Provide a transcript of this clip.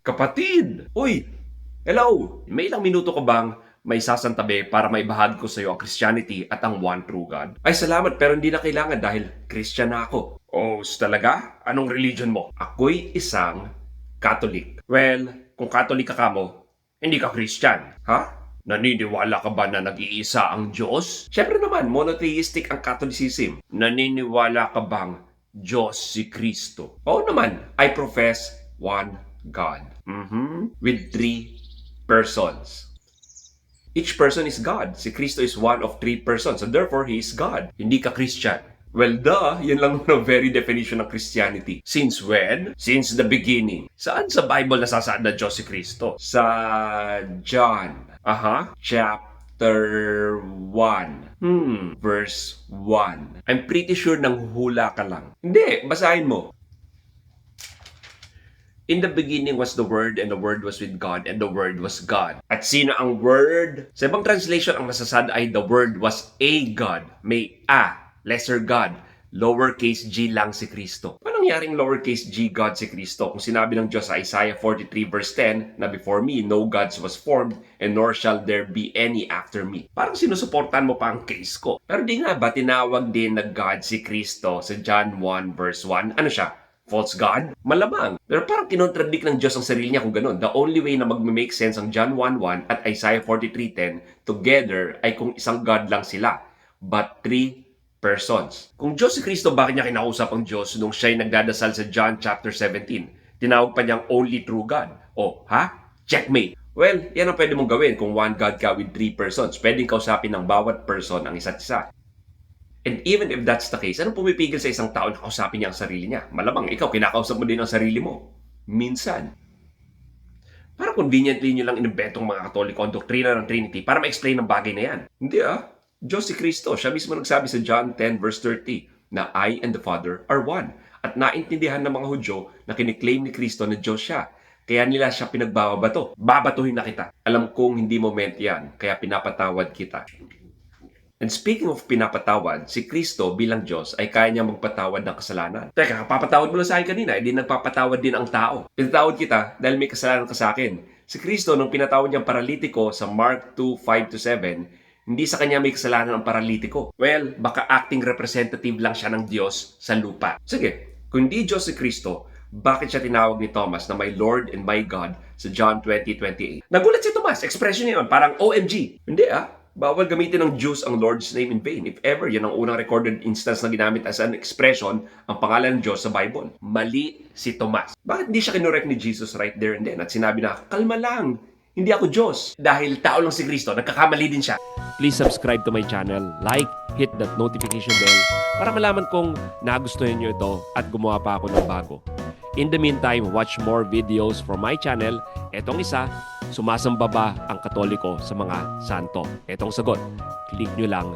Kapatid! Uy! Hello! May ilang minuto ka bang may sasantabi para maibahagi ko sa iyo ang Christianity at ang one true God? Ay salamat pero hindi na kailangan dahil Christian na ako. Oh, talaga? Anong religion mo? Ako'y isang Catholic. Well, kung Catholic ka mo, hindi ka Christian. Ha? Naniniwala ka ba na nag-iisa ang Diyos? Siyempre naman, monotheistic ang Catholicism. Naniniwala ka bang Diyos si Kristo? Oo naman, I profess one God. With three persons. Each person is God. Si Kristo is one of three persons. So therefore, He is God. Hindi ka Christian. Well, duh, yan lang ang very definition ng Christianity. Since when? Since the beginning. Saan sa Bible nasasaad na Diyos si Kristo? Sa John. Chapter 1. Verse 1. I'm pretty sure nang hula ka lang. Hindi, basahin mo. In the beginning was the Word, and the Word was with God, and the Word was God. At sino ang Word? Sa ibang translation, ang nasasad ay the Word was a God. May a, lesser God. Lowercase g lang si Kristo. Paano nangyaring lowercase g God si Kristo? Kung sinabi ng Diyos sa Isaiah 43 verse 10 na before me, no gods was formed, and nor shall there be any after me. Parang sinusuportan mo pa ang case ko. Pero di nga ba tinawag din na God si Kristo sa John 1 verse 1? Ano siya? False God? Malamang. Pero parang kinontradict ng Diyos ang sarili niya kung ganun. The only way na mag-make sense ang John 1:1 at Isaiah 43:10 together ay kung isang God lang sila. But three persons. Kung Diyos si Kristo, bakit niya kinausap ang Diyos nung siya'y nagdadasal sa John chapter 17? Tinawag pa niyang only true God. Oh, ha? Checkmate. Well, yan ang pwede mong gawin kung one God ka with three persons. Pwedeng kausapin ng bawat person ang isa't isa. And even if that's the case, anong pumipigil sa isang tao na kausapin niya ang sarili niya? Malamang ikaw, kinakausap mo din ang sarili mo. Minsan. Para conveniently nyo lang inimbentong mga Katoliko ang doktrina ng Trinity para ma-explain ang bagay na yan. Hindi Diyos si Kristo. Siya mismo nagsabi sa John 10 verse 30 na I and the Father are one. At naintindihan ng mga Hudyo na kiniklaim ni Kristo na Diyos siya. Kaya nila siya pinagbabato. Babatuhin na kita. Alam kong hindi moment yan, kaya pinapatawad kita. And speaking of pinapatawad, si Kristo bilang Diyos ay kaya niya magpatawad ng kasalanan. Teka, kapapatawad mo lang sa akin kanina, hindi nagpapatawad din ang tao. Pinatawad kita dahil may kasalanan ka sa akin. Si Kristo, nung pinatawad niyang paralitiko sa Mark 2:5-7, hindi sa kanya may kasalanan ang paralitiko. Well, baka acting representative lang siya ng Diyos sa lupa. Sige, kung hindi Diyos si Kristo, bakit siya tinawag ni Thomas na my Lord and my God sa John 20:28? Nagulat si Thomas, expression niya yun, parang OMG. Hindi bawal gamitin ng Jews ang Lord's name in vain. If ever, yan ang unang recorded instance na ginamit as an expression ang pangalan ng Diyos sa Bible. Mali si Tomas. Bakit hindi siya kinorek ni Jesus right there and then? At sinabi na, kalma lang, hindi ako Diyos. Dahil tao lang si Kristo, nagkakamali din siya. Please subscribe to my channel, like, hit that notification bell para malaman kong nagustuhan nyo ito at gumawa pa ako ng bago. In the meantime, watch more videos from my channel. Etong isa, sumasamba ba ang Katoliko sa mga santo? Etong sagot, click nyo lang